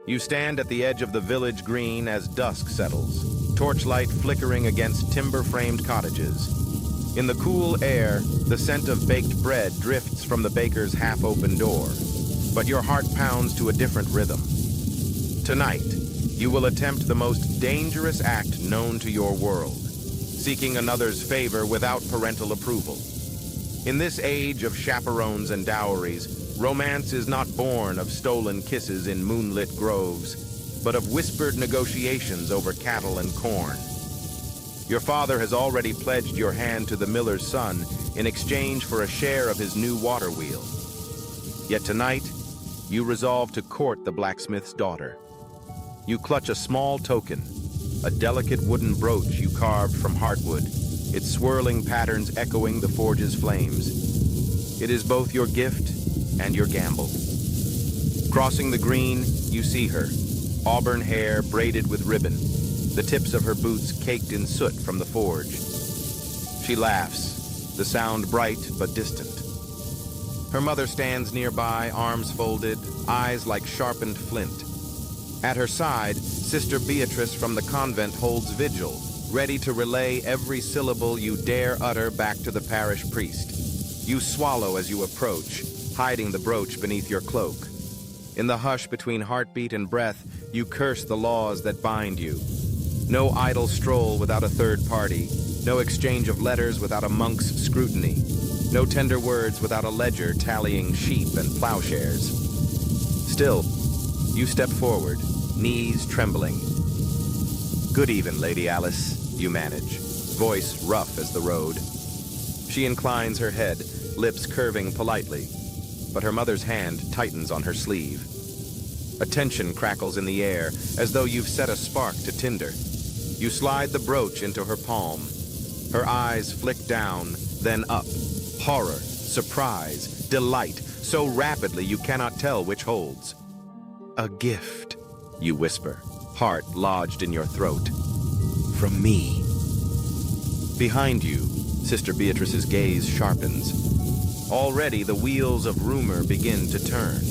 You stand at the edge of the village green as dusk settles, torchlight flickering against timber-framed cottages. In the cool air, the scent of baked bread drifts from the baker's half-open door, but your heart pounds to a different rhythm. Tonight, you will attempt the most dangerous act known to your world, seeking another's favor without parental approval. In this age of chaperones and dowries, romance is not born of stolen kisses in moonlit groves, but of whispered negotiations over cattle and corn. Your father has already pledged your hand to the miller's son in exchange for a share of his new water wheel. Yet tonight, you resolve to court the blacksmith's daughter. You clutch a small token, a delicate wooden brooch you carved from heartwood, its swirling patterns echoing the forge's flames. It is both your gift and your gamble. Crossing the green, you see her, auburn hair braided with ribbon, the tips of her boots caked in soot from the forge. She laughs, the sound bright but distant. Her mother stands nearby, arms folded, eyes like sharpened flint. At her side, Sister Beatrice from the convent holds vigil, ready to relay every syllable you dare utter back to the parish priest. You swallow as you approach, hiding the brooch beneath your cloak. In the hush between heartbeat and breath, you curse the laws that bind you. No idle stroll without a third party, no exchange of letters without a monk's scrutiny, no tender words without a ledger tallying sheep and plowshares. Still, you step forward, knees trembling. "Good even, Lady Alice," you manage, voice rough as the road. She inclines her head, lips curving politely, but her mother's hand tightens on her sleeve. A tension crackles in the air, as though you've set a spark to tinder. You slide the brooch into her palm. Her eyes flick down, then up. Horror, surprise, delight, so rapidly you cannot tell which holds. "A gift," you whisper, heart lodged in your throat. "From me." Behind you, Sister Beatrice's gaze sharpens. Already the wheels of rumor begin to turn.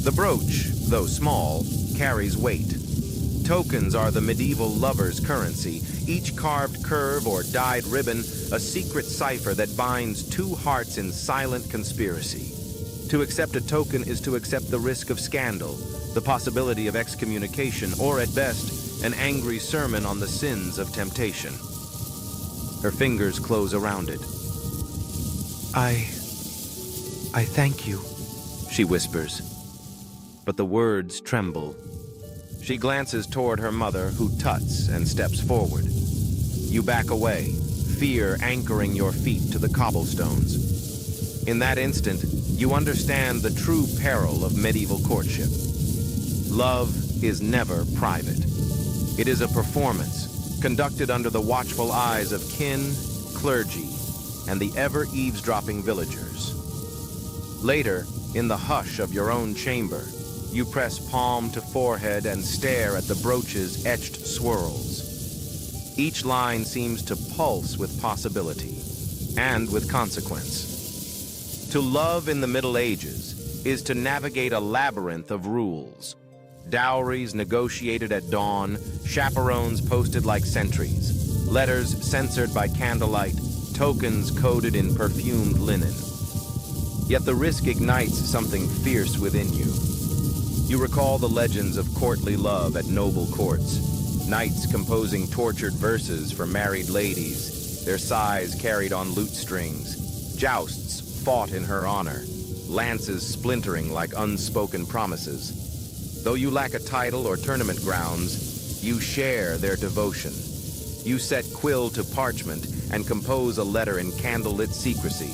The brooch, though small, carries weight. Tokens are the medieval lover's currency, each carved curve or dyed ribbon a secret cipher that binds two hearts in silent conspiracy. To accept a token is to accept the risk of scandal, the possibility of excommunication, or at best, an angry sermon on the sins of temptation. Her fingers close around it. I thank you," she whispers, but the words tremble. She glances toward her mother, who tuts and steps forward. You back away, fear anchoring your feet to the cobblestones. In that instant, you understand the true peril of medieval courtship. Love is never private. It is a performance, conducted under the watchful eyes of kin, clergy, and the ever-eavesdropping villagers. Later, in the hush of your own chamber, you press palm to forehead and stare at the brooch's etched swirls. Each line seems to pulse with possibility and with consequence. To love in the Middle Ages is to navigate a labyrinth of rules. Dowries negotiated at dawn, chaperones posted like sentries, letters censored by candlelight, tokens coded in perfumed linen. Yet the risk ignites something fierce within you. You recall the legends of courtly love at noble courts, knights composing tortured verses for married ladies, their sighs carried on lute strings, jousts fought in her honor, lances splintering like unspoken promises. Though you lack a title or tournament grounds, you share their devotion. You set quill to parchment and compose a letter in candlelit secrecy,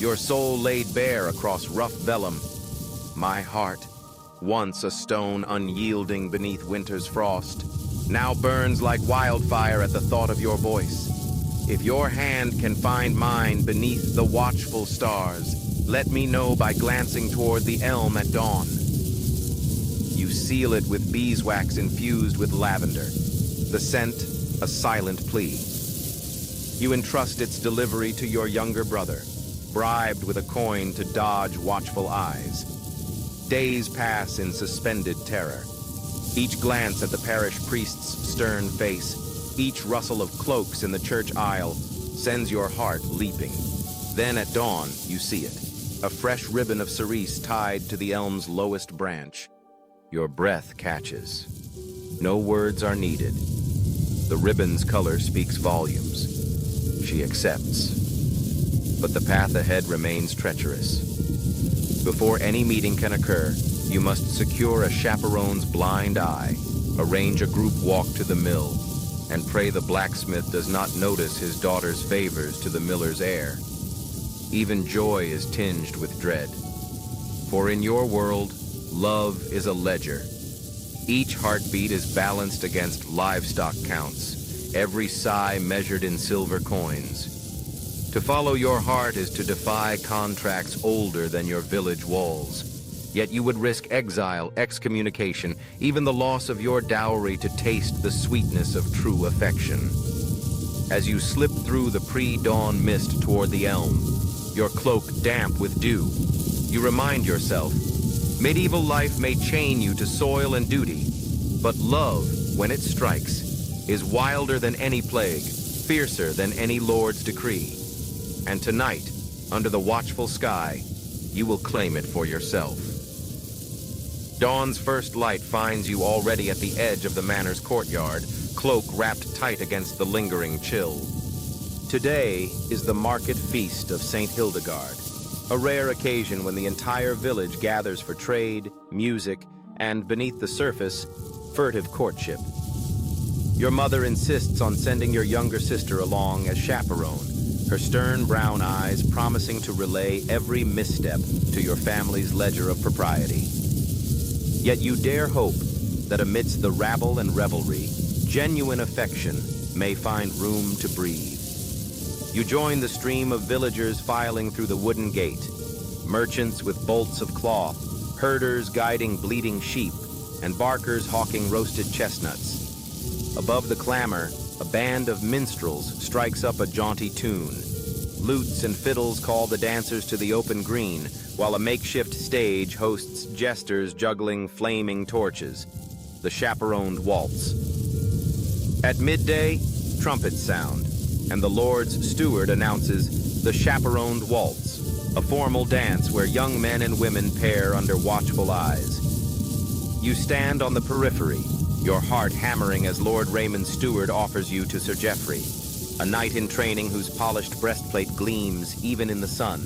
your soul laid bare across rough vellum. My heart, once a stone unyielding beneath winter's frost, now burns like wildfire at the thought of your voice. If your hand can find mine beneath the watchful stars, let me know by glancing toward the elm at dawn. You seal it with beeswax infused with lavender, the scent a silent plea. You entrust its delivery to your younger brother, bribed with a coin to dodge watchful eyes. Days pass in suspended terror. Each glance at the parish priest's stern face, each rustle of cloaks in the church aisle, sends your heart leaping. Then at dawn, you see it, a fresh ribbon of cerise tied to the elm's lowest branch. Your breath catches. No words are needed. The ribbon's color speaks volumes. She accepts. But the path ahead remains treacherous. Before any meeting can occur, you must secure a chaperone's blind eye, arrange a group walk to the mill, and pray the blacksmith does not notice his daughter's favors to the miller's heir. Even joy is tinged with dread. For in your world, love is a ledger. Each heartbeat is balanced against livestock counts, every sigh measured in silver coins. To follow your heart is to defy contracts older than your village walls. Yet you would risk exile, excommunication, even the loss of your dowry to taste the sweetness of true affection. As you slip through the pre-dawn mist toward the elm, your cloak damp with dew, you remind yourself, medieval life may chain you to soil and duty, but love, when it strikes, is wilder than any plague, fiercer than any lord's decree. And tonight, under the watchful sky, you will claim it for yourself. Dawn's first light finds you already at the edge of the manor's courtyard, cloak wrapped tight against the lingering chill. Today is the market feast of St. Hildegard, a rare occasion when the entire village gathers for trade, music, and beneath the surface, furtive courtship. Your mother insists on sending your younger sister along as chaperone, her stern brown eyes promising to relay every misstep to your family's ledger of propriety. Yet you dare hope that amidst the rabble and revelry, genuine affection may find room to breathe. You join the stream of villagers filing through the wooden gate, merchants with bolts of cloth, herders guiding bleating sheep, and barkers hawking roasted chestnuts. Above the clamor, a band of minstrels strikes up a jaunty tune. Lutes and fiddles call the dancers to the open green, while a makeshift stage hosts jesters juggling flaming torches, the chaperoned waltz. At midday, trumpets sound, and the Lord's steward announces the chaperoned waltz, a formal dance where young men and women pair under watchful eyes. You stand on the periphery, your heart hammering as Lord Raymond's steward offers you to Sir Geoffrey, a knight in training whose polished breastplate gleams even in the sun.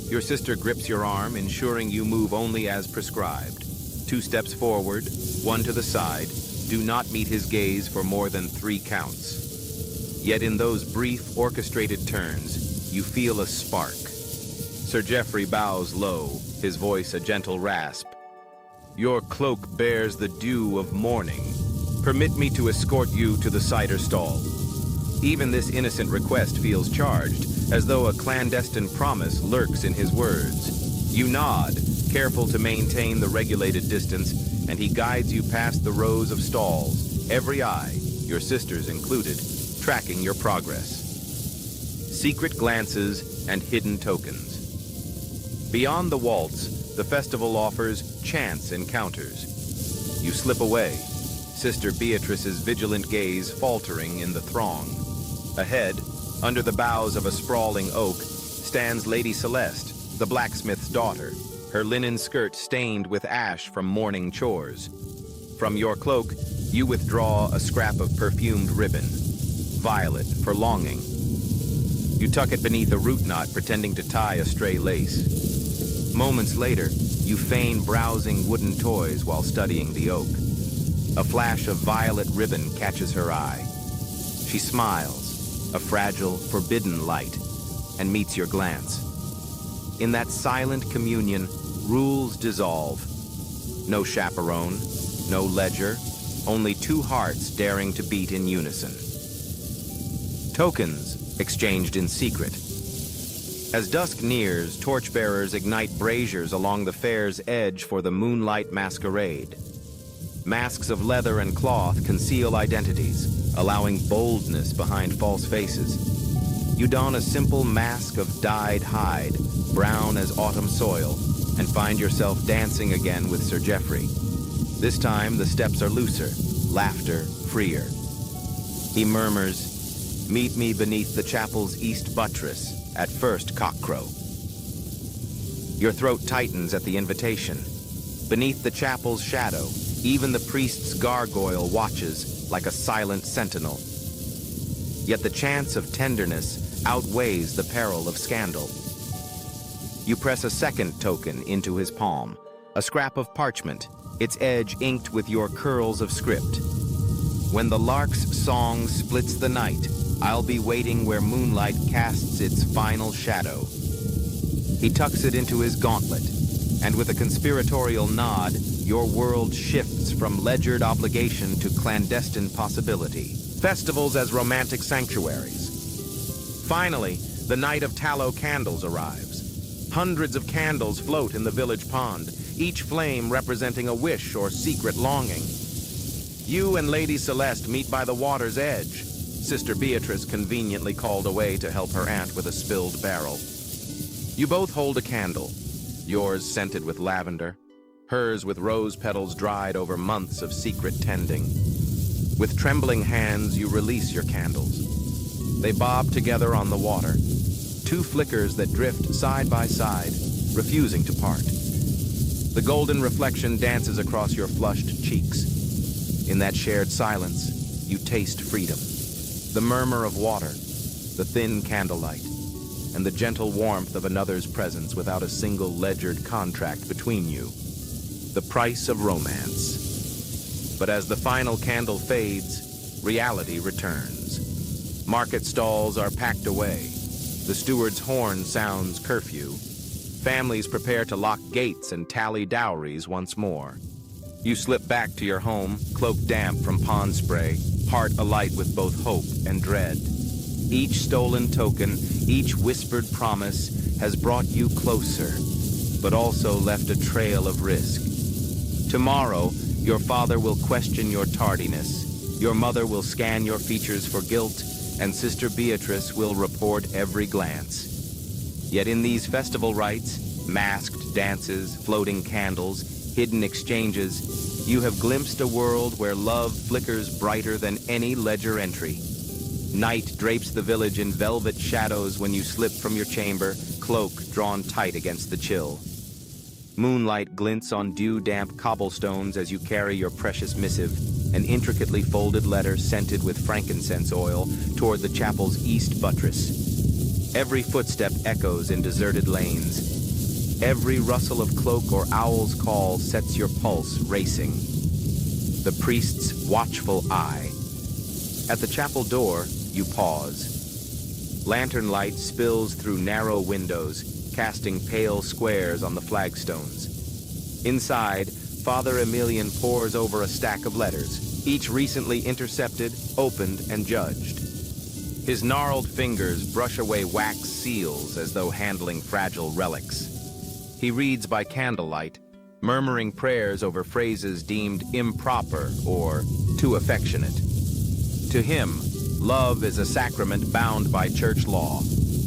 Your sister grips your arm, ensuring you move only as prescribed. 2 steps forward, 1 to the side. Do not meet his gaze for more than 3 counts. Yet in those brief, orchestrated turns, you feel a spark. Sir Geoffrey bows low, his voice a gentle rasp. Your cloak bears the dew of morning. Permit me to escort you to the cider stall. Even this innocent request feels charged, as though a clandestine promise lurks in his words. You nod, careful to maintain the regulated distance, and he guides you past the rows of stalls, every eye, your sister's included, tracking your progress. Secret glances and hidden tokens. Beyond the waltz, the festival offers chance encounters. You slip away, Sister Beatrice's vigilant gaze faltering in the throng. Ahead, under the boughs of a sprawling oak, stands Lady Celeste, the blacksmith's daughter, her linen skirt stained with ash from morning chores. From your cloak, you withdraw a scrap of perfumed ribbon, violet for longing. You tuck it beneath a root knot, pretending to tie a stray lace. Moments later, you feign browsing wooden toys while studying the oak. A flash of violet ribbon catches her eye. She smiles, a fragile, forbidden light, and meets your glance. In that silent communion, rules dissolve. No chaperone, no ledger, only 2 hearts daring to beat in unison. Tokens exchanged in secret. As dusk nears, torchbearers ignite braziers along the fair's edge for the moonlight masquerade. Masks of leather and cloth conceal identities, allowing boldness behind false faces. You don a simple mask of dyed hide, brown as autumn soil, and find yourself dancing again with Sir Geoffrey. This time, the steps are looser, laughter freer. He murmurs, "Meet me beneath the chapel's east buttress, at first cockcrow." Your throat tightens at the invitation. Beneath the chapel's shadow, even the priest's gargoyle watches like a silent sentinel. Yet the chance of tenderness outweighs the peril of scandal. You press a second token into his palm, a scrap of parchment, its edge inked with your curls of script. "When the lark's song splits the night, I'll be waiting where moonlight casts its final shadow." He tucks it into his gauntlet, and with a conspiratorial nod, your world shifts from ledgered obligation to clandestine possibility. Festivals as romantic sanctuaries. Finally, the night of tallow candles arrives. Hundreds of candles float in the village pond, each flame representing a wish or secret longing. You and Lady Celeste meet by the water's edge, Sister Beatrice conveniently called away to help her aunt with a spilled barrel. You both hold a candle, yours scented with lavender, hers with rose petals dried over months of secret tending. With trembling hands, you release your candles. They bob together on the water, two flickers that drift side by side, refusing to part. The golden reflection dances across your flushed cheeks. In that shared silence, you taste freedom. The murmur of water, the thin candlelight, and the gentle warmth of another's presence without a single ledgered contract between you. The price of romance. But as the final candle fades, reality returns. Market stalls are packed away. The steward's horn sounds curfew. Families prepare to lock gates and tally dowries once more. You slip back to your home, cloak damp from pond spray, heart alight with both hope and dread. Each stolen token, each whispered promise has brought you closer, but also left a trail of risk. Tomorrow, your father will question your tardiness. Your mother will scan your features for guilt, and Sister Beatrice will report every glance. Yet in these festival rites, masked dances, floating candles, hidden exchanges, you have glimpsed a world where love flickers brighter than any ledger entry. Night drapes the village in velvet shadows when you slip from your chamber, cloak drawn tight against the chill. Moonlight glints on dew-damp cobblestones as you carry your precious missive, an intricately folded letter scented with frankincense oil toward the chapel's east buttress. Every footstep echoes in deserted lanes. Every rustle of cloak or owl's call sets your pulse racing. The priest's watchful eye. At the chapel door, you pause. Lantern light spills through narrow windows, casting pale squares on the flagstones. Inside, Father Emilian pores over a stack of letters, each recently intercepted, opened, and judged. His gnarled fingers brush away wax seals as though handling fragile relics. He reads by candlelight, murmuring prayers over phrases deemed improper or too affectionate. To him, love is a sacrament bound by church law.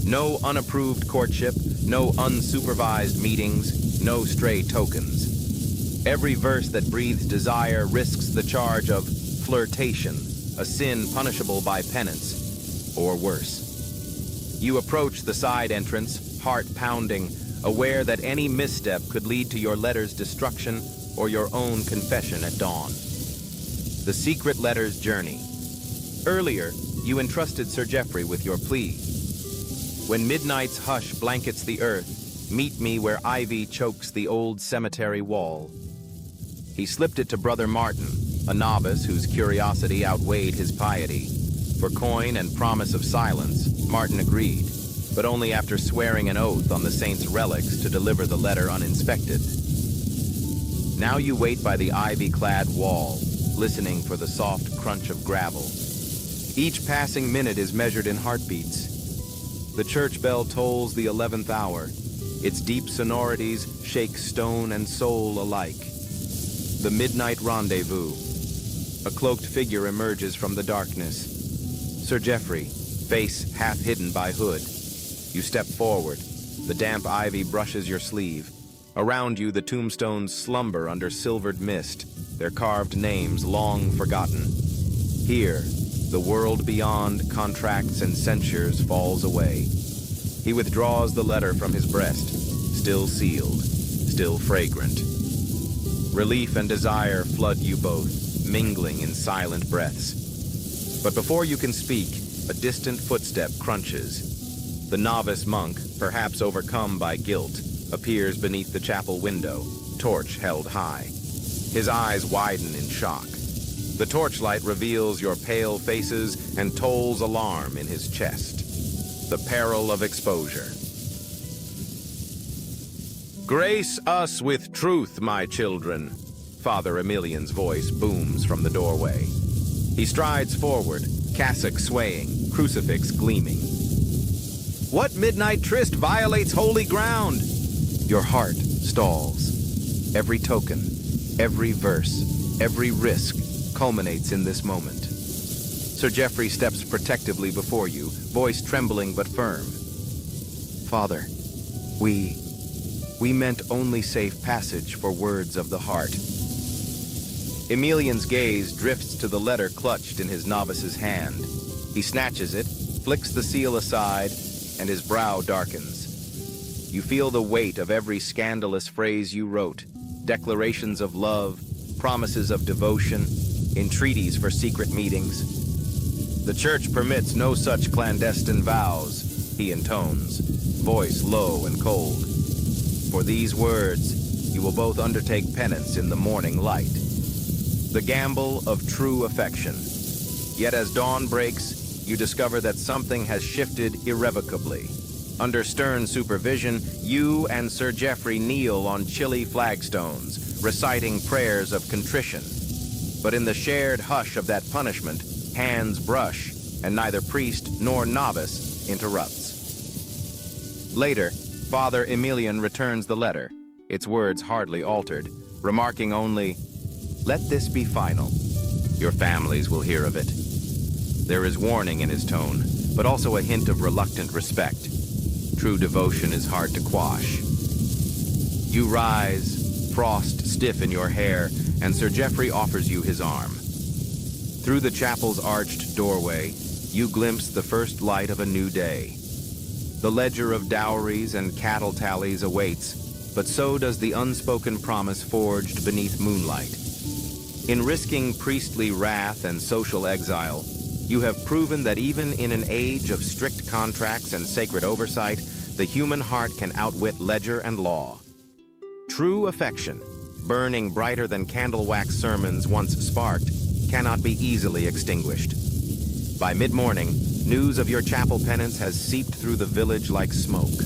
No unapproved courtship, no unsupervised meetings, no stray tokens. Every verse that breathes desire risks the charge of flirtation, a sin punishable by penance, or worse. You approach the side entrance, heart pounding, aware that any misstep could lead to your letter's destruction or your own confession at dawn. The secret letter's journey. Earlier, you entrusted Sir Geoffrey with your plea. When midnight's hush blankets the earth, meet me where ivy chokes the old cemetery wall. He slipped it to Brother Martin, a novice whose curiosity outweighed his piety. For coin and promise of silence, Martin agreed, but only after swearing an oath on the saint's relics to deliver the letter uninspected. Now you wait by the ivy-clad wall, listening for the soft crunch of gravel. Each passing minute is measured in heartbeats. The church bell tolls the 11th hour. Its deep sonorities shake stone and soul alike. The midnight rendezvous. A cloaked figure emerges from the darkness. Sir Geoffrey, face half hidden by hood. You step forward. The damp ivy brushes your sleeve. Around you, the tombstones slumber under silvered mist, their carved names long forgotten. Here, the world beyond contracts and censures falls away. He withdraws the letter from his breast, still sealed, still fragrant. Relief and desire flood you both, mingling in silent breaths. But before you can speak, a distant footstep crunches. The novice monk, perhaps overcome by guilt, appears beneath the chapel window, torch held high. His eyes widen in shock. The torchlight reveals your pale faces and tolls alarm in his chest. The peril of exposure. Grace us with truth, my children. Father Emilian's voice booms from the doorway. He strides forward, cassock swaying, crucifix gleaming. What midnight tryst violates holy ground? Your heart stalls. Every token, every verse, every risk culminates in this moment. Sir Geoffrey steps protectively before you, voice trembling but firm. Father, we meant only safe passage for words of the heart. Emilian's gaze drifts to the letter clutched in his novice's hand. He snatches it, flicks the seal aside, and his brow darkens. You feel the weight of every scandalous phrase you wrote, declarations of love, promises of devotion, entreaties for secret meetings. The church permits no such clandestine vows, he intones, voice low and cold. For these words, you will both undertake penance in the morning light. The gamble of true affection. Yet as dawn breaks, you discover that something has shifted irrevocably. Under stern supervision, you and Sir Geoffrey kneel on chilly flagstones, reciting prayers of contrition. But in the shared hush of that punishment, hands brush, and neither priest nor novice interrupts. Later, Father Emilian returns the letter, its words hardly altered, remarking only, "Let this be final. Your families will hear of it." There is warning in his tone, but also a hint of reluctant respect. True devotion is hard to quash. You rise, frost stiff in your hair, and Sir Geoffrey offers you his arm. Through the chapel's arched doorway, you glimpse the first light of a new day. The ledger of dowries and cattle tallies awaits, but so does the unspoken promise forged beneath moonlight. In risking priestly wrath and social exile, you have proven that even in an age of strict contracts and sacred oversight, the human heart can outwit ledger and law. True affection, burning brighter than candle wax sermons once sparked, cannot be easily extinguished. By mid-morning, news of your chapel penance has seeped through the village like smoke.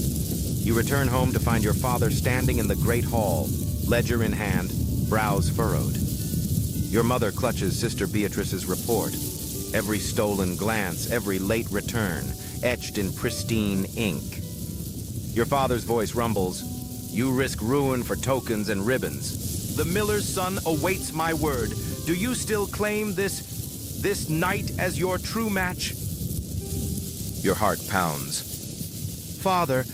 You return home to find your father standing in the great hall, ledger in hand, brows furrowed. Your mother clutches Sister Beatrice's report, every stolen glance, every late return, etched in pristine ink. Your father's voice rumbles, "You risk ruin for tokens and ribbons. The miller's son awaits my word. Do you still claim this night as your true match?" Your heart pounds. "Father,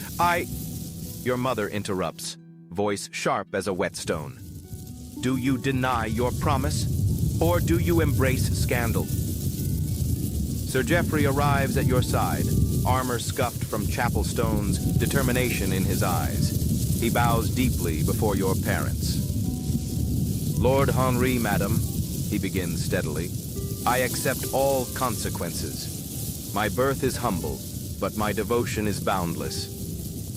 Your mother interrupts, voice sharp as a whetstone. "Do you deny your promise, or do you embrace scandal?" Sir Geoffrey arrives at your side, armor scuffed from chapel stones, determination in his eyes. He bows deeply before your parents. "Lord Henri, madam," he begins steadily, "I accept all consequences. My birth is humble, but my devotion is boundless.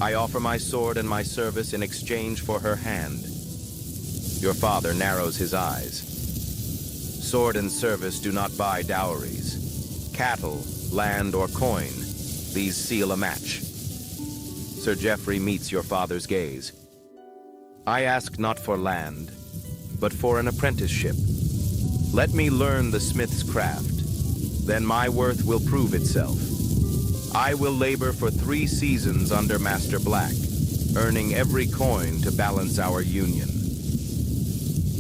I offer my sword and my service in exchange for her hand." Your father narrows his eyes. "Sword and service do not buy dowries. Cattle, land, or coin, these seal a match." Sir Geoffrey meets your father's gaze. "I ask not for land, but for an apprenticeship. Let me learn the smith's craft. Then my worth will prove itself. I will labor for 3 seasons under Master Black, earning every coin to balance our union."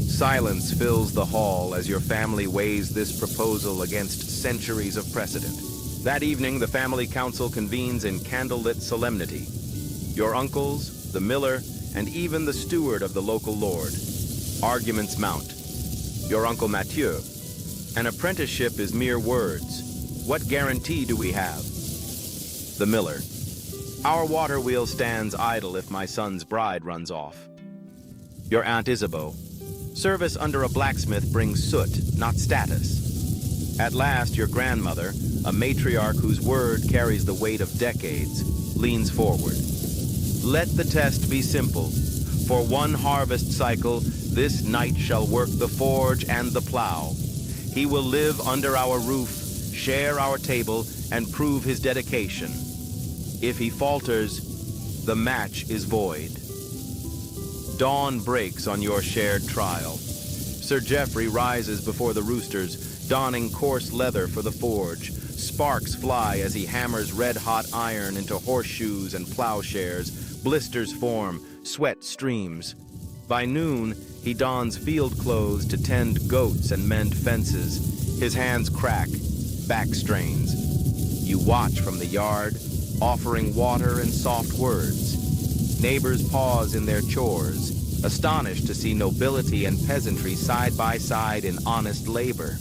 Silence fills the hall as your family weighs this proposal against centuries of precedent. That evening, the family council convenes in candlelit solemnity. Your uncles, the miller, and even the steward of the local lord. Arguments mount. Your Uncle Mathieu. An apprenticeship is mere words. What guarantee do we have? The miller. Our water wheel stands idle if my son's bride runs off. Your Aunt Isabeau. Service under a blacksmith brings soot, not status. At last, your grandmother, a matriarch whose word carries the weight of decades, leans forward. Let the test be simple. For one harvest cycle, this knight shall work the forge and the plow. He will live under our roof, share our table, and prove his dedication. If he falters, the match is void. Dawn breaks on your shared trial. Sir Geoffrey rises before the roosters, donning coarse leather for the forge. Sparks fly as he hammers red-hot iron into horseshoes and plowshares. Blisters form, sweat streams. By noon, he dons field clothes to tend goats and mend fences. His hands crack, back strains. You watch from the yard, offering water and soft words. Neighbors pause in their chores, astonished to see nobility and peasantry side by side in honest labor.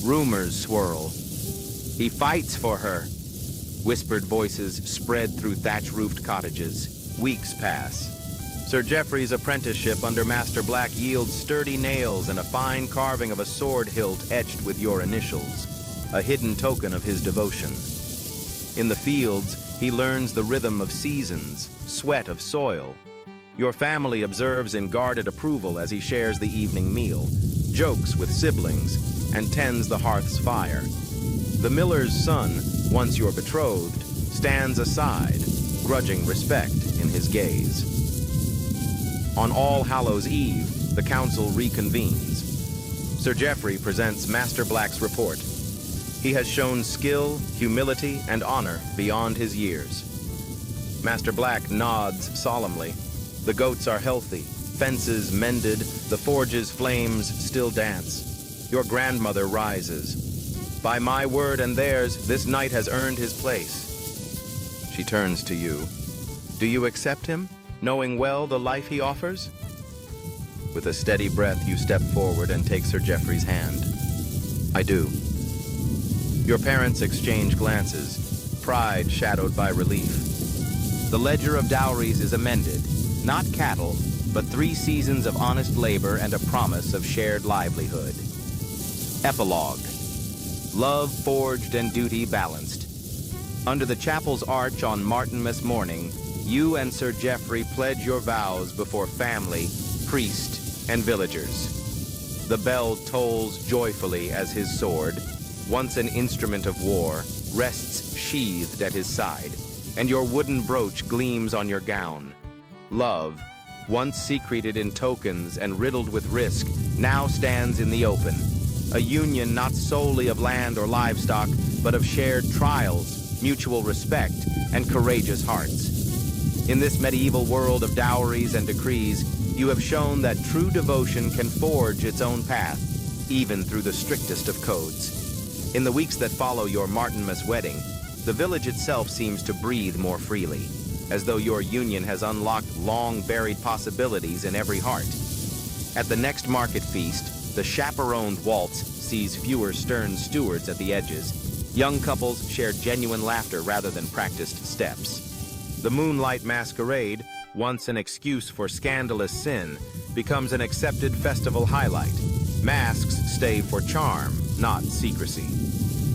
Rumors swirl. He fights for her. Whispered voices spread through thatch-roofed cottages. Weeks pass. Sir Geoffrey's apprenticeship under Master Black yields sturdy nails and a fine carving of a sword hilt etched with your initials, a hidden token of his devotion. In the fields, he learns the rhythm of seasons, sweat of soil. Your family observes in guarded approval as he shares the evening meal, jokes with siblings, and tends the hearth's fire. The miller's son, once your betrothed, stands aside, grudging respect in his gaze. On All Hallows' Eve, the council reconvenes. Sir Geoffrey presents Master Black's report. He has shown skill, humility, and honor beyond his years. Master Black nods solemnly. The goats are healthy, fences mended, the forge's flames still dance. Your grandmother rises. By my word and theirs, this knight has earned his place. She turns to you. Do you accept him, knowing well the life he offers? With a steady breath, you step forward and take Sir Geoffrey's hand. I do. Your parents exchange glances, pride shadowed by relief. The ledger of dowries is amended, not cattle, but 3 seasons of honest labor and a promise of shared livelihood. Epilogue. Love forged and duty balanced. Under the chapel's arch on Martinmas morning, you and Sir Geoffrey pledge your vows before family, priest, and villagers. The bell tolls joyfully as his sword, once an instrument of war, rests sheathed at his side, and your wooden brooch gleams on your gown. Love, once secreted in tokens and riddled with risk, now stands in the open. A union not solely of land or livestock, but of shared trials, mutual respect, and courageous hearts. In this medieval world of dowries and decrees, you have shown that true devotion can forge its own path, even through the strictest of codes. In the weeks that follow your Martinmas wedding, the village itself seems to breathe more freely, as though your union has unlocked long-buried possibilities in every heart. At the next market feast, the chaperoned waltz sees fewer stern stewards at the edges. Young couples share genuine laughter rather than practiced steps. The moonlight masquerade, once an excuse for scandalous sin, becomes an accepted festival highlight. Masks stay for charm, not secrecy.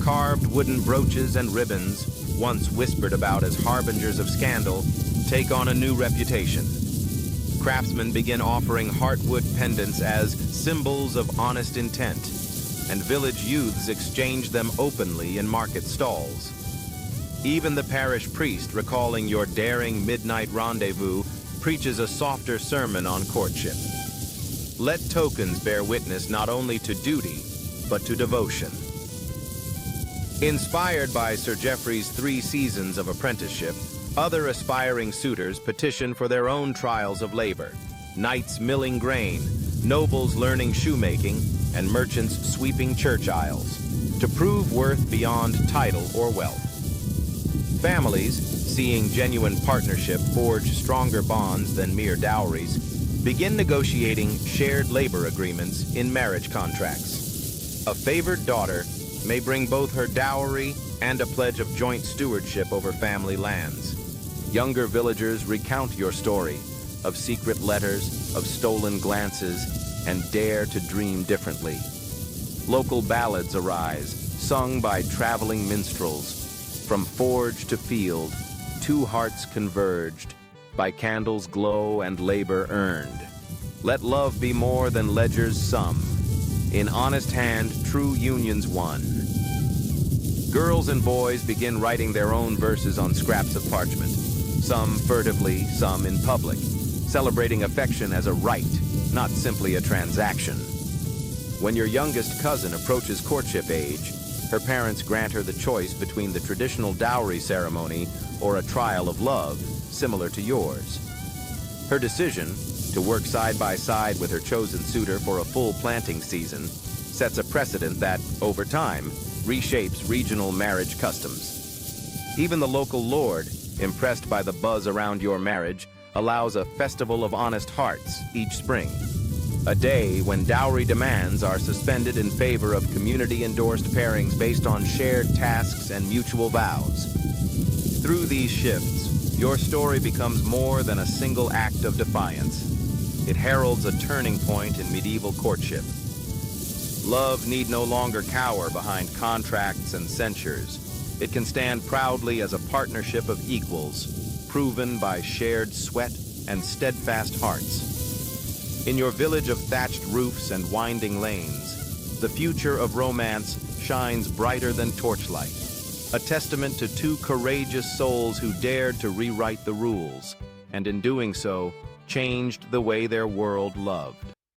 Carved wooden brooches and ribbons, once whispered about as harbingers of scandal, take on a new reputation. Craftsmen begin offering heartwood pendants as symbols of honest intent, and village youths exchange them openly in market stalls. Even the parish priest, recalling your daring midnight rendezvous, preaches a softer sermon on courtship. Let tokens bear witness not only to duty, but to devotion. Inspired by Sir Geoffrey's 3 seasons of apprenticeship, other aspiring suitors petition for their own trials of labor. Knights milling grain, nobles learning shoemaking, and merchants sweeping church aisles, to prove worth beyond title or wealth. Families, Seeing genuine partnership forge stronger bonds than mere dowries, begin negotiating shared labor agreements in marriage contracts. A favored daughter may bring both her dowry and a pledge of joint stewardship over family lands. Younger villagers recount your story of secret letters, of stolen glances, and dare to dream differently. Local ballads arise, sung by traveling minstrels. From forge to field, two hearts converged, by candles' glow and labor earned. Let love be more than ledger's sum. In honest hand, true unions won. Girls and boys begin writing their own verses on scraps of parchment, some furtively, some in public, celebrating affection as a right, not simply a transaction. When your youngest cousin approaches courtship age, her parents grant her the choice between the traditional dowry ceremony or a trial of love, similar to yours. Her decision, to work side by side with her chosen suitor for a full planting season, sets a precedent that, over time, reshapes regional marriage customs. Even the local lord, impressed by the buzz around your marriage, allows a festival of honest hearts each spring. A day when dowry demands are suspended in favor of community-endorsed pairings based on shared tasks and mutual vows. Through these shifts, your story becomes more than a single act of defiance. It heralds a turning point in medieval courtship. Love need no longer cower behind contracts and censures. It can stand proudly as a partnership of equals, proven by shared sweat and steadfast hearts. In your village of thatched roofs and winding lanes, the future of romance shines brighter than torchlight, a testament to two courageous souls who dared to rewrite the rules, and in doing so, changed the way their world loved.